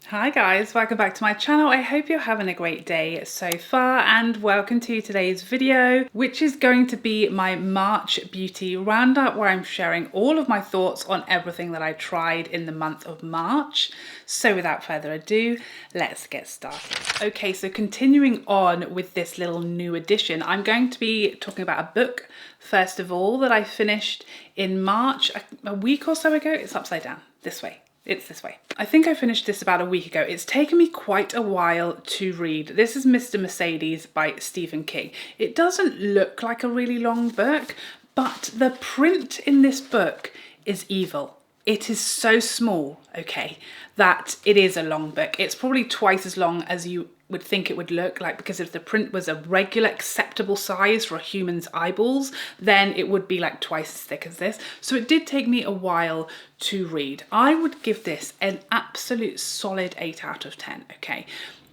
Hi guys, welcome back to my channel. I hope you're having a great day so far and welcome to today's video, which is going to be my March beauty roundup where I'm sharing all of my thoughts on everything that I tried in the month of March. So without further ado, let's get started. Okay, so continuing on with this little new edition, I'm going to be talking about a book first of all that I finished in March, a week or so ago. It's upside down, this way. It's this way. I think I finished this about a week ago. It's taken me quite a while to read. This is Mr. Mercedes by Stephen King. It doesn't look like a really long book, but the print in this book is evil. It is so small, okay, that it is a long book. It's probably twice as long as you would think it would look like, because if the print was a regular acceptable size for a human's eyeballs, then it would be like twice as thick as this. So it did take me a while to read. I would give this an absolute solid 8 out of 10, okay?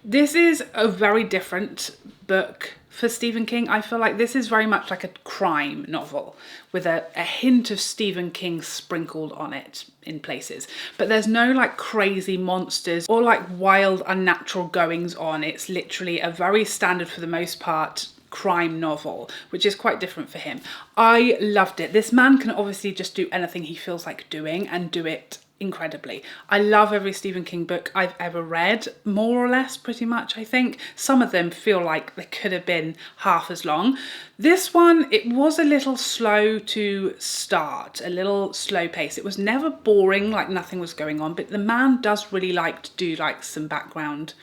This is a very different book for Stephen King. I feel like this is very much like a crime novel with a hint of Stephen King sprinkled on it in places. But there's no like crazy monsters or like wild unnatural goings on. It's literally a very standard, for the most part, crime novel, which is quite different for him. I loved it. This man can obviously just do anything he feels like doing and do it incredibly. I love every Stephen King book I've ever read, more or less, pretty much, I think. Some of them feel like they could have been half as long. This one, it was a little slow to start, a little slow pace. It was never boring, like nothing was going on, but the man does really like to do like some background,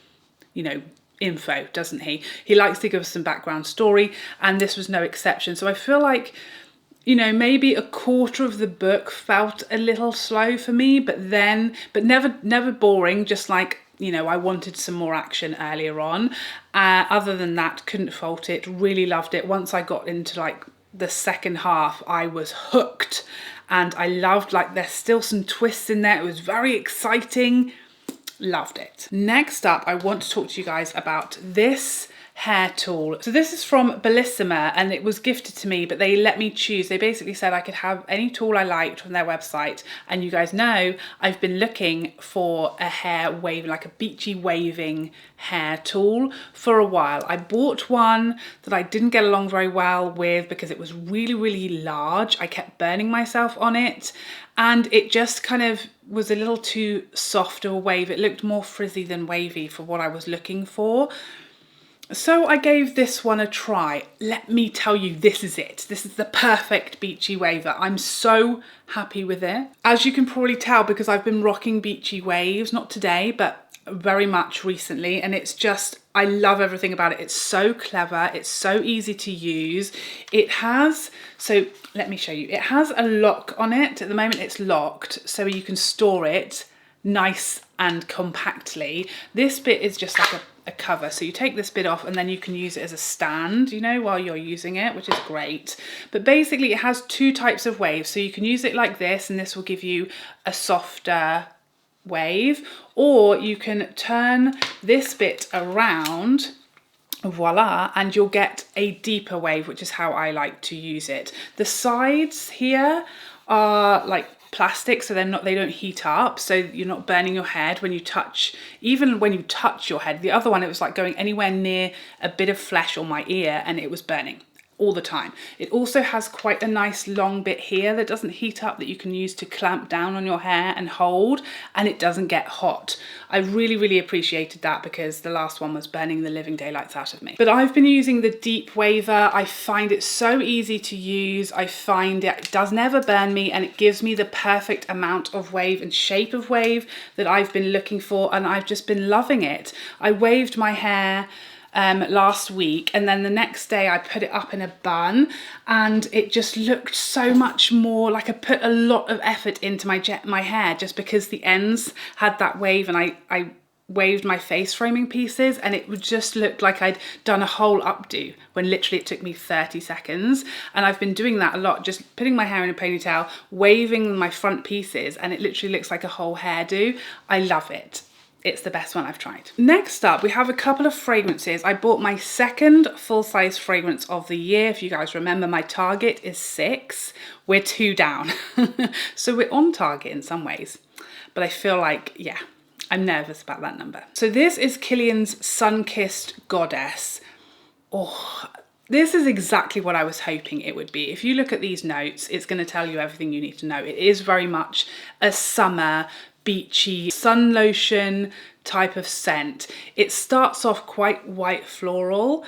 you know, info, doesn't he? He likes to give us some background story, and this was no exception. So I feel like, you know, maybe a quarter of the book felt a little slow for me, but never boring, just like, you know, I wanted some more action earlier on. Other than that, couldn't fault it, really loved it. Once I got into like the second half, I was hooked, and I loved, like, there's still some twists in there. It was very exciting. Loved it. Next up, I want to talk to you guys about this hair tool. So this is from Belissima and it was gifted to me, but they let me choose. They basically said I could have any tool I liked from their website. And you guys know I've been looking for a hair wave, like a beachy waving hair tool for a while. I bought one that I didn't get along very well with because it was really, really large. I kept burning myself on it, and it just kind of was a little too soft of a wave. It looked more frizzy than wavy for what I was looking for. So I gave this one a try. Let me tell you, this is it. This is the perfect beachy waver. I'm so happy with it. As you can probably tell, because I've been rocking beachy waves, not today, but very much recently, and it's just, I love everything about it. It's so clever, it's so easy to use. It has, so let me show you, it has a lock on it. At the moment it's locked, so you can store it nice and compactly. This bit is just like a cover, so you take this bit off and then you can use it as a stand, you know, while you're using it, which is great. But basically it has two types of waves, so you can use it like this, and this will give you a softer wave, or you can turn this bit around, voila, and you'll get a deeper wave, which is how I like to use it. The sides here are like plastic, so they don't heat up, so you're not burning your head when you touch, even when you touch your head. The other one, it was like going anywhere near a bit of flesh on my ear and it was burning all the time. It also has quite a nice long bit here that doesn't heat up, that you can use to clamp down on your hair and hold, and it doesn't get hot. I really, really appreciated that because the last one was burning the living daylights out of me. But I've been using the deep waver. I find it so easy to use. I find it does never burn me, and it gives me the perfect amount of wave and shape of wave that I've been looking for, and I've just been loving it. I waved my hair last week, and then the next day I put it up in a bun, and it just looked so much more like I put a lot of effort into my hair, just because the ends had that wave, and I waved my face framing pieces, and it would just look like I'd done a whole updo when literally it took me 30 seconds. And I've been doing that a lot, just putting my hair in a ponytail, waving my front pieces, and it literally looks like a whole hairdo. I love it. It's the best one I've tried. Next up, we have a couple of fragrances. I bought my second full-size fragrance of the year. If you guys remember, my target is 6. We're 2 down. So we're on target in some ways. But I feel like, yeah, I'm nervous about that number. So this is Kilian's Sunkissed Goddess. Oh, this is exactly what I was hoping it would be. If you look at these notes, it's going to tell you everything you need to know. It is very much a summer, beachy, sun lotion type of scent. It starts off quite white floral.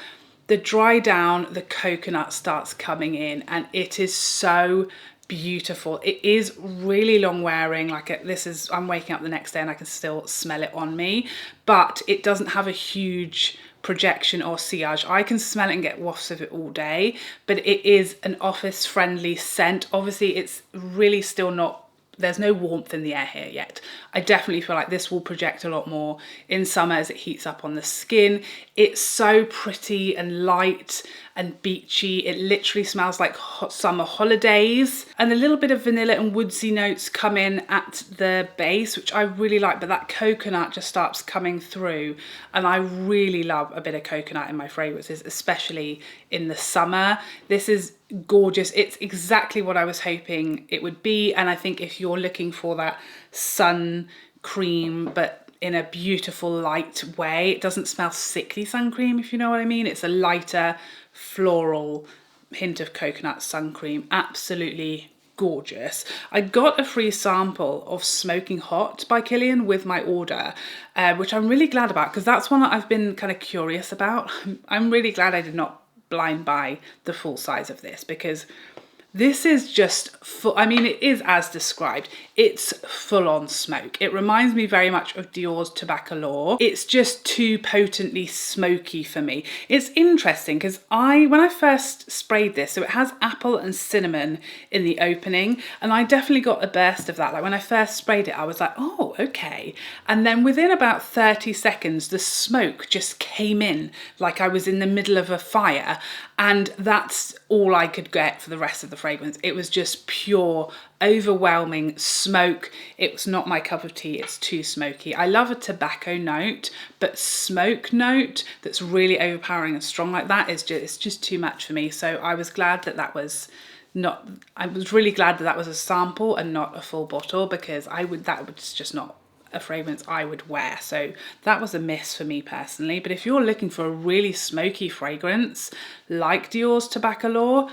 The dry down, the coconut starts coming in, and it is so beautiful. It is really long wearing. Like I'm waking up the next day and I can still smell it on me, but it doesn't have a huge projection or sillage. I can smell it and get wafts of it all day, but it is an office friendly scent. Obviously it's really still not, there's no warmth in the air here yet. I definitely feel like this will project a lot more in summer as it heats up on the skin. It's so pretty and light and beachy. It literally smells like hot summer holidays, and a little bit of vanilla and woodsy notes come in at the base, which I really like, but that coconut just starts coming through, and I really love a bit of coconut in my fragrances, especially in the summer. This is gorgeous. It's exactly what I was hoping it would be, and I think if you're looking for that sun cream but in a beautiful light way, it doesn't smell sickly sun cream, if you know what I mean. It's a lighter floral hint of coconut sun cream. Absolutely gorgeous. I got a free sample of Smoking Hot by Kilian with my order, which I'm really glad about, because that's one that I've been kind of curious about. I'm really glad I did not blind buy the full size of this, because this is just full, I mean, it is as described. It's full on smoke. It reminds me very much of Dior's Tobacco Law. It's just too potently smoky for me. It's interesting because when I first sprayed this, so it has apple and cinnamon in the opening, and I definitely got a burst of that. Like when I first sprayed it, I was like, oh, okay. And then within about 30 seconds, the smoke just came in like I was in the middle of a fire. And that's all I could get for the rest of the fragrance. It was just pure, overwhelming smoke. It was not my cup of tea. It's too smoky. I love a tobacco note, but smoke note that's really overpowering and strong like that is just, it's just too much for me. So I was glad that that was not, I was really glad that that was a sample and not a full bottle, because that was just not a fragrance I would wear. So that was a miss for me personally. But if you're looking for a really smoky fragrance like Dior's Tobacco Law,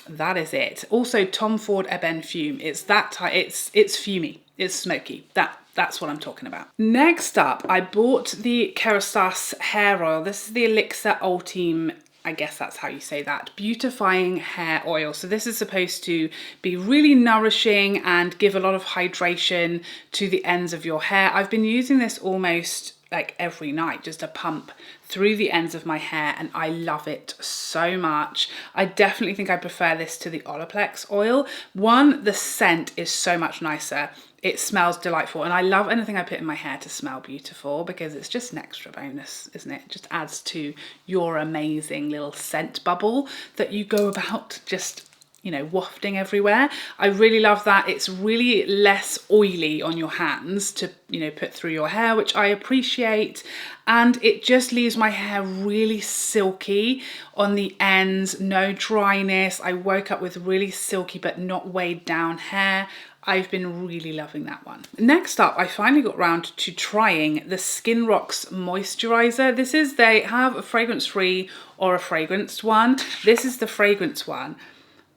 that is it. Also Tom Ford Ebene Fume. It's that type. It's fumey. It's smoky. That's what I'm talking about. Next up, I bought the Kerastase hair oil. This is the Elixir Ultime, I guess that's how you say that, beautifying hair oil. So this is supposed to be really nourishing and give a lot of hydration to the ends of your hair. I've been using this almost like every night, just a pump through the ends of my hair, and I love it so much. I definitely think I prefer this to the Olaplex oil. One, the scent is so much nicer. It smells delightful, and I love anything I put in my hair to smell beautiful, because it's just an extra bonus, isn't it? It just adds to your amazing little scent bubble that you go about just, you know, wafting everywhere. I really love that. It's really less oily on your hands to, you know, put through your hair, which I appreciate. And it just leaves my hair really silky on the ends, no dryness. I woke up with really silky but not weighed down hair. I've been really loving that one. Next up, I finally got round to trying the Skin Rocks Moisturiser. They have a fragrance-free or a fragranced one. This is the fragrance one.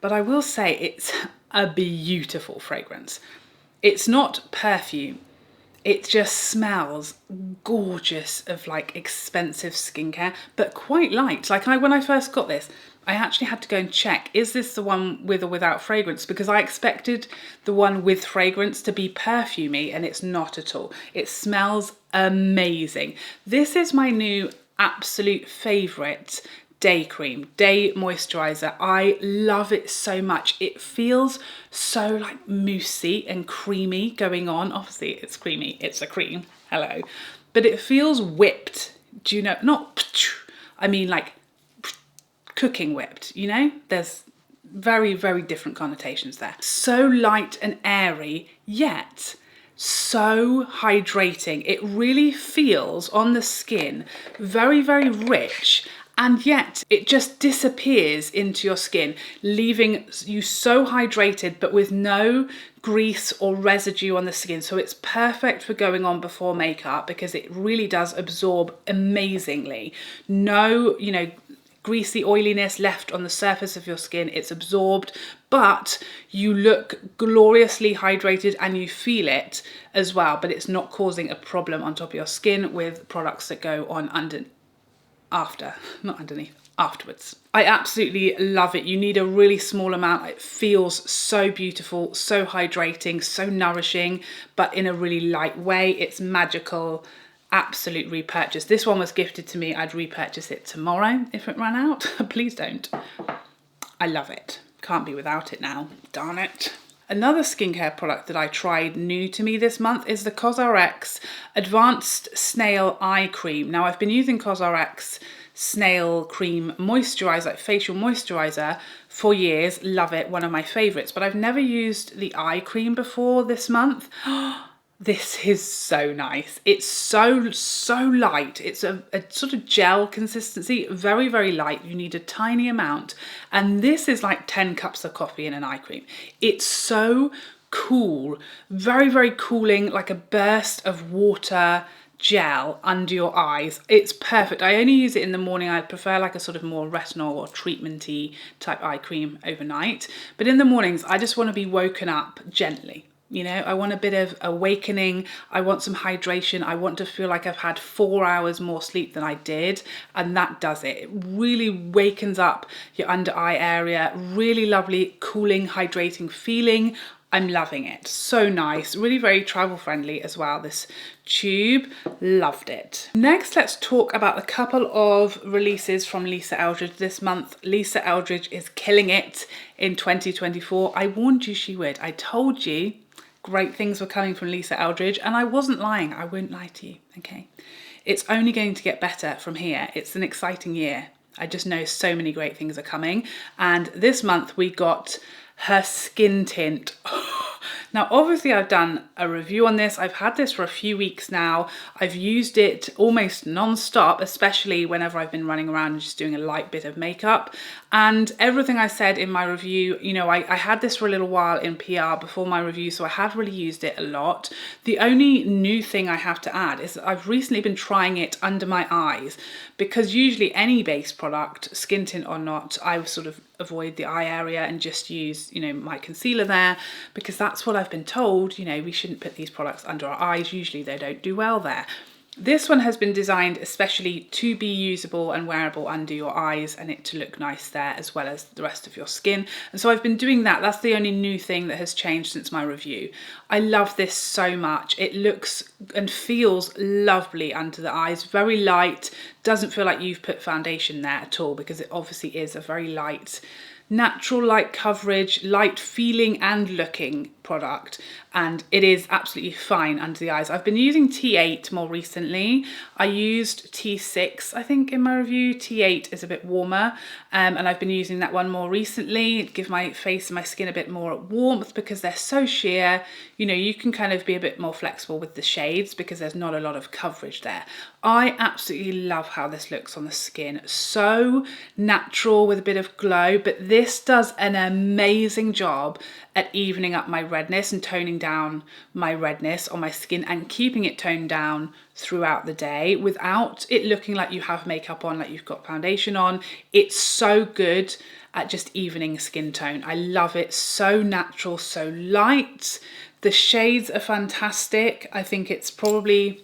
But I will say it's a beautiful fragrance. It's not perfume. It just smells gorgeous of like expensive skincare, but quite light. Like when I first got this, I actually had to go and check, is this the one with or without fragrance? Because I expected the one with fragrance to be perfumey, and it's not at all. It smells amazing. This is my new absolute favorite day cream, day moisturizer. I love it so much. It feels so like moussey and creamy going on. Obviously it's creamy, it's a cream, hello. But it feels whipped. Do you know, I mean like cooking whipped, you know? There's very, very different connotations there. So light and airy, yet so hydrating. It really feels on the skin very, very rich and yet it just disappears into your skin, leaving you so hydrated but with no grease or residue on the skin. So it's perfect for going on before makeup because it really does absorb amazingly. No, you know, greasy oiliness left on the surface of your skin. It's absorbed, but you look gloriously hydrated and you feel it as well, but it's not causing a problem on top of your skin with products that go on afterwards. I absolutely love it. You need a really small amount. It feels so beautiful, so hydrating, so nourishing, but in a really light way. It's magical. Absolute repurchase. This one was gifted to me. I'd repurchase it tomorrow if it ran out. Please don't. I love it. Can't be without it now. Darn it. Another skincare product that I tried new to me this month is the CosRX Advanced Snail Eye Cream. Now I've been using CosRX Snail Cream Moisturiser, like facial moisturiser, for years. Love it, one of my favourites, but I've never used the eye cream before this month. This is so nice. It's so light. It's a sort of gel consistency, very, very light. You need a tiny amount. And this is like 10 cups of coffee in an eye cream. It's so cool, very, very cooling, like a burst of water gel under your eyes. It's perfect. I only use it in the morning. I prefer like a sort of more retinol or treatment-y type eye cream overnight. But in the mornings, I just want to be woken up gently. You know, I want a bit of awakening. I want some hydration. I want to feel like I've had 4 hours more sleep than I did. And that does it. It really wakens up your under eye area. Really lovely, cooling, hydrating feeling. I'm loving it. So nice. Really very travel friendly as well, this tube. Loved it. Next, let's talk about a couple of releases from Lisa Eldridge this month. Lisa Eldridge is killing it in 2024. I warned you she would. I told you great things were coming from Lisa Eldridge, and I wasn't lying. I won't lie to you, okay? It's only going to get better from here. It's an exciting year. I just know so many great things are coming. And this month we got her skin tint. Now, obviously I've done a review on this. I've had this for a few weeks now. I've used it almost non-stop, especially whenever I've been running around and just doing a light bit of makeup. And everything I said in my review, you know, I had this for a little while in PR before my review, so I have really used it a lot. The only new thing I have to add is that I've recently been trying it under my eyes, because usually any base product, skin tint or not, I sort of avoid the eye area and just use, you know, my concealer there, because that's what I've been told, you know, we shouldn't put these products under our eyes. Usually they don't do well there. This one has been designed especially to be usable and wearable under your eyes, and it to look nice there as well as the rest of your skin. And so I've been doing that. That's the only new thing that has changed since my review. I love this so much. It looks and feels lovely under the eyes, very light. Doesn't feel like you've put foundation there at all, because it obviously is a very light, natural light coverage, light feeling and looking product, and it is absolutely fine under the eyes. I've been using T8 more recently. I used T6 I think in my review. T8 is a bit warmer, and I've been using that one more recently to give my face and my skin a bit more warmth, because they're so sheer. You know, you can kind of be a bit more flexible with the shades because there's not a lot of coverage there. I absolutely love how this looks on the skin. So natural with a bit of glow, but this does an amazing job at evening up my redness and toning down my redness on my skin and keeping it toned down throughout the day without it looking like you have makeup on, like you've got foundation on. It's so good at just evening skin tone. I love it. So natural, so light. The shades are fantastic. I think it's probably,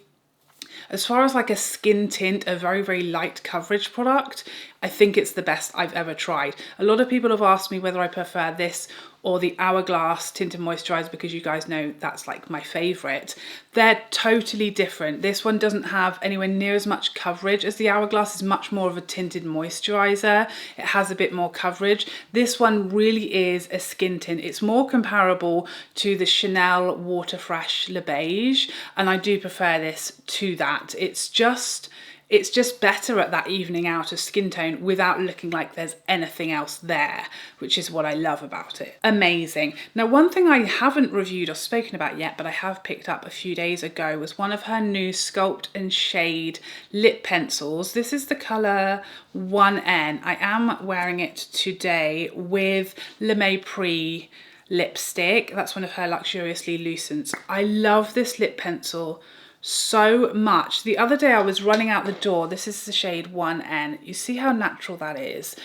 as far as like a skin tint, a very, very light coverage product, I think it's the best I've ever tried. A lot of people have asked me whether I prefer this or the Hourglass Tinted Moisturiser, because you guys know that's like my favourite. They're totally different. This one doesn't have anywhere near as much coverage as the Hourglass. Is much more of a tinted moisturiser. It has a bit more coverage. This one really is a skin tint. It's more comparable to the Chanel Water Fresh Le Beige, and I do prefer this to that. It's just it's just better at that evening out of skin tone without looking like there's anything else there, which is what I love about it. Amazing. Now, one thing I haven't reviewed or spoken about yet, but I have picked up a few days ago, was one of her new Sculpt and Shade lip pencils. This is the colour 1N. I am wearing it today with Le Mépris lipstick. That's one of her Luxuriously Lucents. I love this lip pencil so much. The other day I was running out the door. This is the shade 1N. You see how natural that is.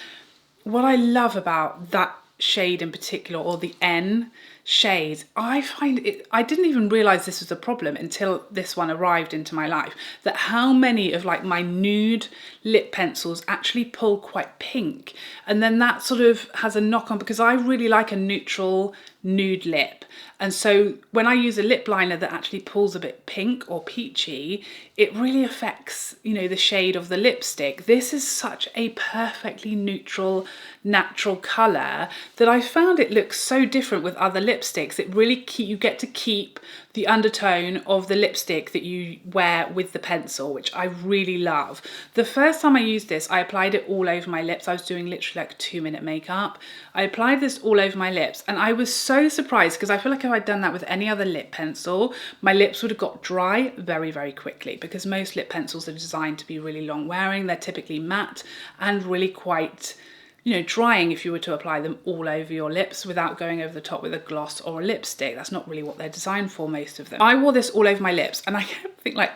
What I love about that shade in particular, or the N shade, I find it, I didn't even realize this was a problem until this one arrived into my life, that how many of like my nude lip pencils actually pull quite pink, and then that sort of has a knock on, because I really like a neutral nude lip, and so when I use a lip liner that actually pulls a bit pink or peachy, it really affects, you know, the shade of the lipstick. This is such a perfectly neutral, natural colour that I found it looks so different with other lipsticks. It really you get to keep the undertone of the lipstick that you wear with the pencil, which I really love. The first time I used this, I applied it all over my lips. I was doing literally like 2-minute makeup. I applied this all over my lips, and I was so surprised, because I feel like if I'd done that with any other lip pencil, my lips would have got dry very, very quickly, because most lip pencils are designed to be really long wearing. They're typically matte and really quite, you know, drying if you were to apply them all over your lips without going over the top with a gloss or a lipstick. That's not really what they're designed for, most of them. I wore this all over my lips, and I kept like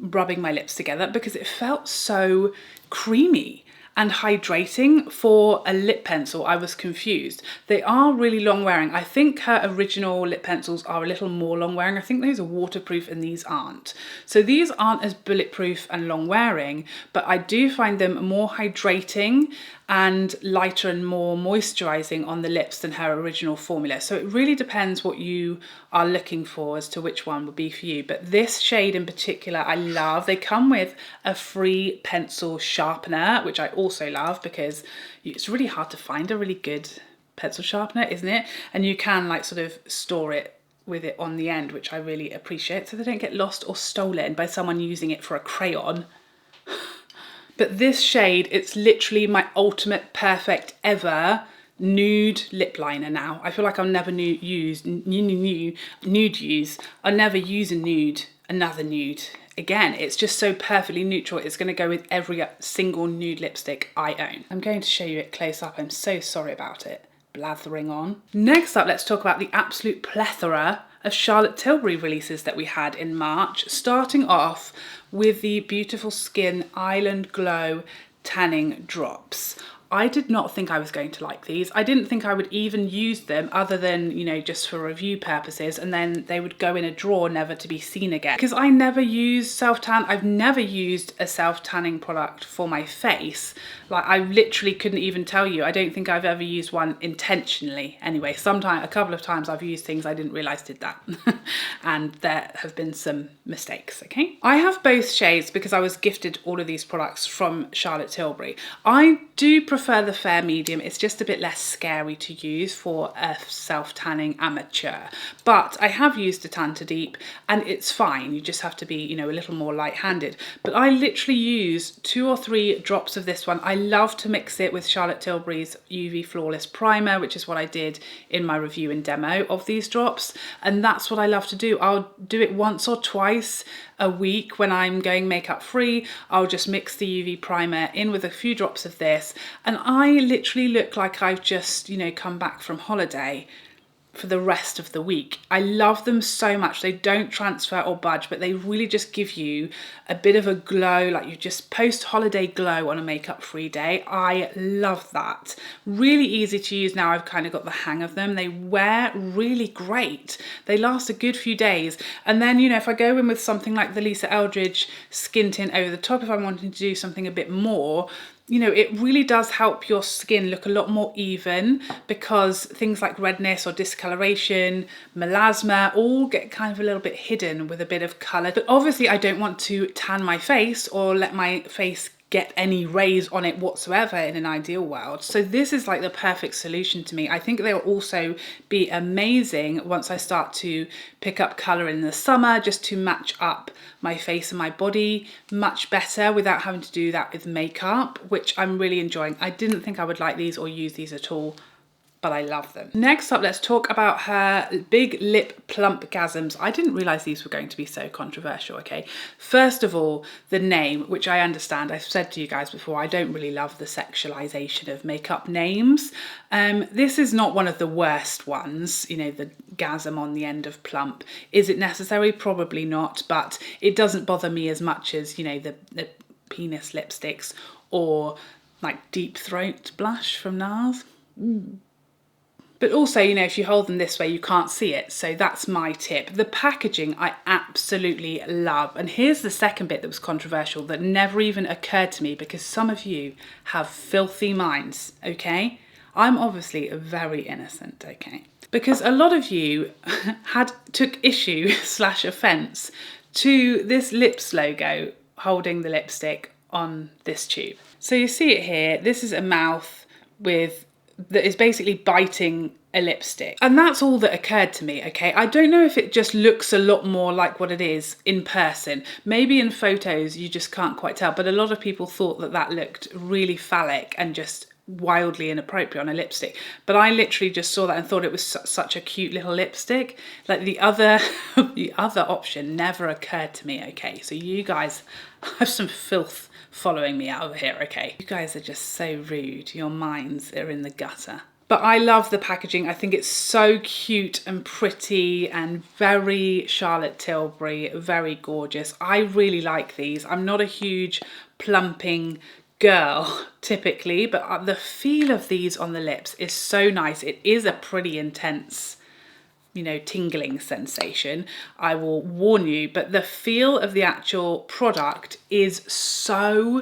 rubbing my lips together because it felt so creamy and hydrating for a lip pencil. I was confused. They are really long wearing. I think her original lip pencils are a little more long wearing. I think those are waterproof and these aren't. So these aren't as bulletproof and long wearing, but I do find them more hydrating and lighter and more moisturizing on the lips than her original formula. So it really depends what you are looking for as to which one would be for you. But this shade in particular, I love. They come with a free pencil sharpener, which I also love, because it's really hard to find a really good pencil sharpener, isn't it? And you can like sort of store it with it on the end, which I really appreciate, so they don't get lost or stolen by someone using it for a crayon. But this shade, it's literally my ultimate perfect ever nude lip liner now. I feel like I'll never use another nude again. It's just so perfectly neutral. It's going to go with every single nude lipstick I own. I'm going to show you it close up. I'm so sorry about it blathering on. Next up, let's talk about the absolute plethora of Charlotte Tilbury releases that we had in March, starting off with the Beautiful Skin Island Glow Tanning Drops. I did not think I was going to like these. I didn't think I would even use them other than, you know, just for review purposes, and then they would go in a drawer never to be seen again. Because I never use self-tan. I've never used a self-tanning product for my face. Like, I literally couldn't even tell you. I don't think I've ever used one intentionally. Anyway, a couple of times I've used things I didn't realize did that. And there have been some mistakes, okay? I have both shades because I was gifted all of these products from Charlotte Tilbury. I do prefer the fair medium. It's just a bit less scary to use for a self-tanning amateur. But I have used a Tan to Deep and it's fine. You just have to be, you know, a little more light-handed. But I literally use 2 or 3 drops of this one. I love to mix it with Charlotte Tilbury's UV Flawless Primer, which is what I did in my review and demo of these drops. And that's what I love to do. I'll do it once or twice a week when I'm going makeup free. I'll just mix the UV primer in with a few drops of this, and I literally look like I've just, you know, come back from holiday for the rest of the week. I love them so much. They don't transfer or budge, but they really just give you a bit of a glow, like you just post-holiday glow on a makeup-free day. I love that. Really easy to use now. I've kind of got the hang of them. They wear really great. They last a good few days. And then, you know, if I go in with something like the Lisa Eldridge Skin Tint over the top, if I'm wanting to do something a bit more, you know, it really does help your skin look a lot more even, because things like redness or discoloration, melasma, all get kind of a little bit hidden with a bit of colour. But obviously I don't want to tan my face or let my face get any rays on it whatsoever in an ideal world. So this is like the perfect solution to me. I think they'll also be amazing once I start to pick up colour in the summer, just to match up my face and my body much better without having to do that with makeup, which I'm really enjoying. I didn't think I would like these or use these at all, but I love them. Next up, let's talk about her Big Lip Plump Gasms. I didn't realise these were going to be so controversial, okay? First of all, the name, which I understand. I've said to you guys before, I don't really love the sexualization of makeup names. This is not one of the worst ones, you know, the gasm on the end of plump. Is it necessary? Probably not, but it doesn't bother me as much as, you know, the penis lipsticks or like Deep Throat blush from NARS. But also, you know, if you hold them this way, you can't see it. So that's my tip. The packaging I absolutely love. And here's the second bit that was controversial that never even occurred to me, because some of you have filthy minds, okay? I'm obviously very innocent, okay? Because a lot of you took issue / offence to this lips logo holding the lipstick on this tube. So you see it here. This is a mouth that is basically biting a lipstick. And that's all that occurred to me, okay? I don't know if it just looks a lot more like what it is in person. Maybe in photos you just can't quite tell, but a lot of people thought that that looked really phallic and just wildly inappropriate on a lipstick. But I literally just saw that and thought it was such a cute little lipstick. Like the other option never occurred to me, okay? So you guys have some filth following me out of here, okay? You guys are just so rude. Your minds are in the gutter. But I love the packaging. I think it's so cute and pretty and very Charlotte Tilbury, very gorgeous. I really like these. I'm not a huge plumping girl typically, but the feel of these on the lips is so nice. It is a pretty intense, you know, tingling sensation, I will warn you, but the feel of the actual product is so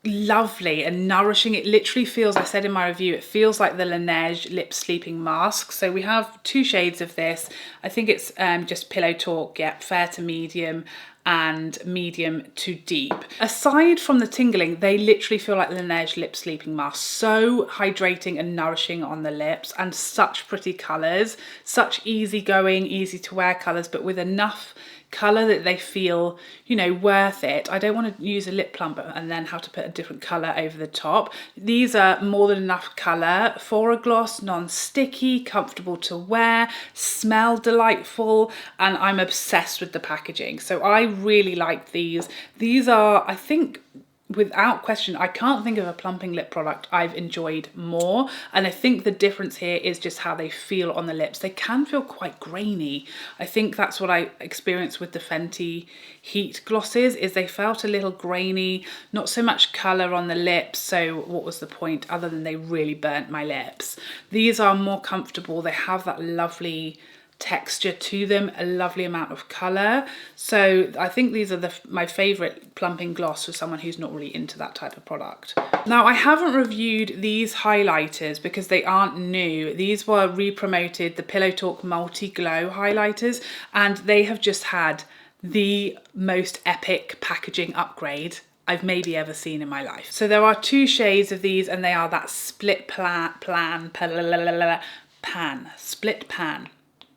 lovely and nourishing. It literally feels, I said in my review, it feels like the Laneige lip sleeping mask. So we have 2 shades of this. I think it's just Pillow Talk, yeah, fair to medium and medium to deep. Aside from the tingling, they literally feel like Laneige lip sleeping mask. So hydrating and nourishing on the lips, and such pretty colours, such easygoing, easy to wear colours, but with enough colour that they feel, you know, worth it. I don't want to use a lip plumper and then have to put a different colour over the top. These are more than enough colour for a gloss, non-sticky, comfortable to wear, smell delightful, and I'm obsessed with the packaging. So I really like these. These are, I think, without question, I can't think of a plumping lip product I've enjoyed more. And I think the difference here is just how they feel on the lips. They can feel quite grainy. I think that's what I experienced with the Fenty Heat glosses, is they felt a little grainy, not so much colour on the lips. So what was the point other than they really burnt my lips? These are more comfortable. They have that lovely texture to them, a lovely amount of colour. So I think these are my favourite plumping gloss for someone who's not really into that type of product. Now, I haven't reviewed these highlighters because they aren't new. These were re-promoted, the Pillow Talk Multi Glow highlighters, and they have just had the most epic packaging upgrade I've maybe ever seen in my life. So there are 2 shades of these, and they are that split pan.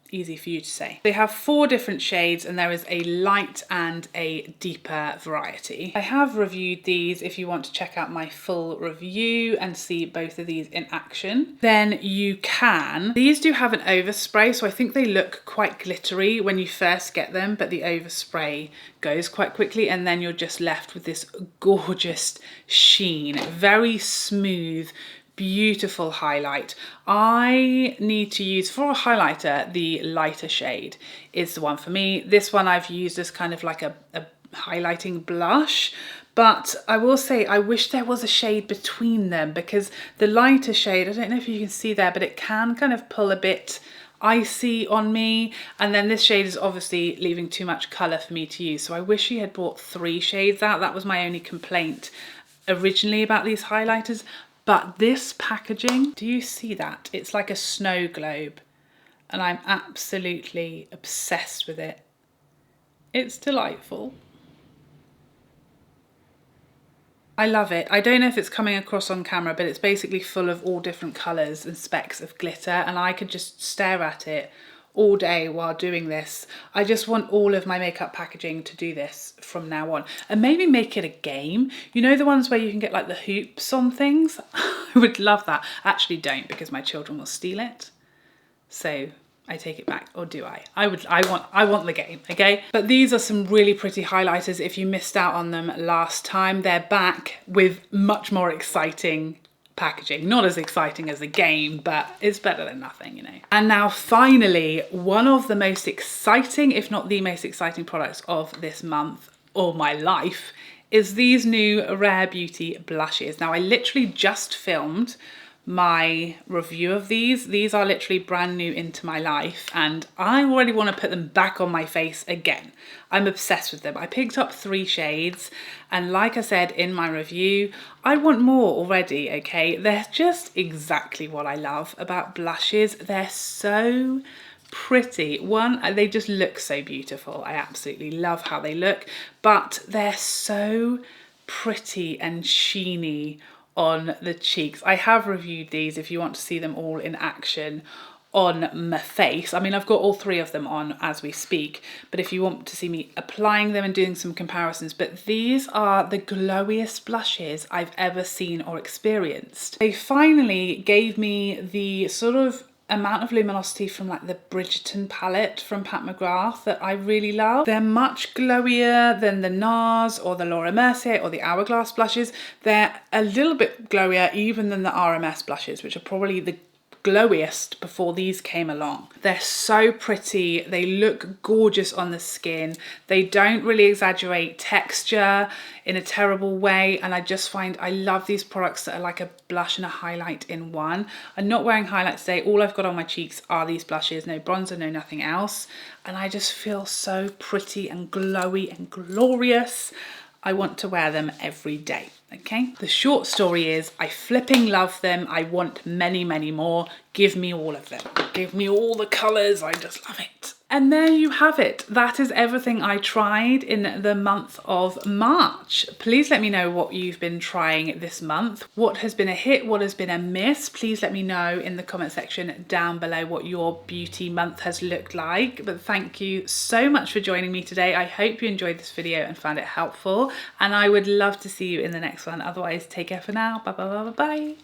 Easy for you to say. They have 4 different shades, and there is a light and a deeper variety. I have reviewed these. If you want to check out my full review and see both of these in action, then you can. These do have an overspray, so I think they look quite glittery when you first get them, but the overspray goes quite quickly, and then you're just left with this gorgeous sheen, very smooth, beautiful highlight. I need to use, for a highlighter, the lighter shade is the one for me. This one I've used as kind of like a highlighting blush, but I will say I wish there was a shade between them, because the lighter shade, I don't know if you can see there, but it can kind of pull a bit icy on me, and then this shade is obviously leaving too much colour for me to use. So I wish he had brought 3 shades out. That was my only complaint originally about these highlighters. But this packaging, do you see that? It's like a snow globe, and I'm absolutely obsessed with it. It's delightful. I love it. I don't know if it's coming across on camera, but it's basically full of all different colours and specks of glitter, and I could just stare at it all day while doing this. I just want all of my makeup packaging to do this from now on, and maybe make it a game. You know, the ones where you can get like the hoops on things? I would love that. Actually don't, because my children will steal it. So I take it back, or do I? I want the game, okay? But these are some really pretty highlighters. If you missed out on them last time, they're back with much more exciting packaging. Not as exciting as the game, but it's better than nothing, you know. And now finally, one of the most exciting, if not the most exciting products of this month, or my life, is these new Rare Beauty blushes. Now I literally just filmed my review of these. These are literally brand new into my life, and I already want to put them back on my face again. I'm obsessed with them. I picked up 3 shades, and like I said in my review, I want more already, okay? They're just exactly what I love about blushes. They're so pretty. One, they just look so beautiful. I absolutely love how they look, but they're so pretty and sheeny on the cheeks. I have reviewed these if you want to see them all in action on my face. I mean, I've got all 3 of them on as we speak, but if you want to see me applying them and doing some comparisons, but these are the glowiest blushes I've ever seen or experienced. They finally gave me the sort of amount of luminosity from like the Bridgerton palette from Pat McGrath that I really love. They're much glowier than the NARS or the Laura Mercier or the Hourglass blushes. They're a little bit glowier even than the RMS blushes, which are probably the glowiest before these came along. They're so pretty. They look gorgeous on the skin. They don't really exaggerate texture in a terrible way, and I just find I love these products that are like a blush and a highlight in one. I'm not wearing highlight today. All I've got on my cheeks are these blushes, no bronzer, no nothing else, and I just feel so pretty and glowy and glorious. I want to wear them every day, okay? The short story is I flipping love them. I want many, many more. Give me all of them. Give me all the colours. I just love it. And there you have it. That is everything I tried in the month of March. Please let me know what you've been trying this month. What has been a hit? What has been a miss? Please let me know in the comment section down below what your beauty month has looked like. But thank you so much for joining me today. I hope you enjoyed this video and found it helpful. And I would love to see you in the next one. Otherwise, take care for now. Bye, bye, bye, bye, bye.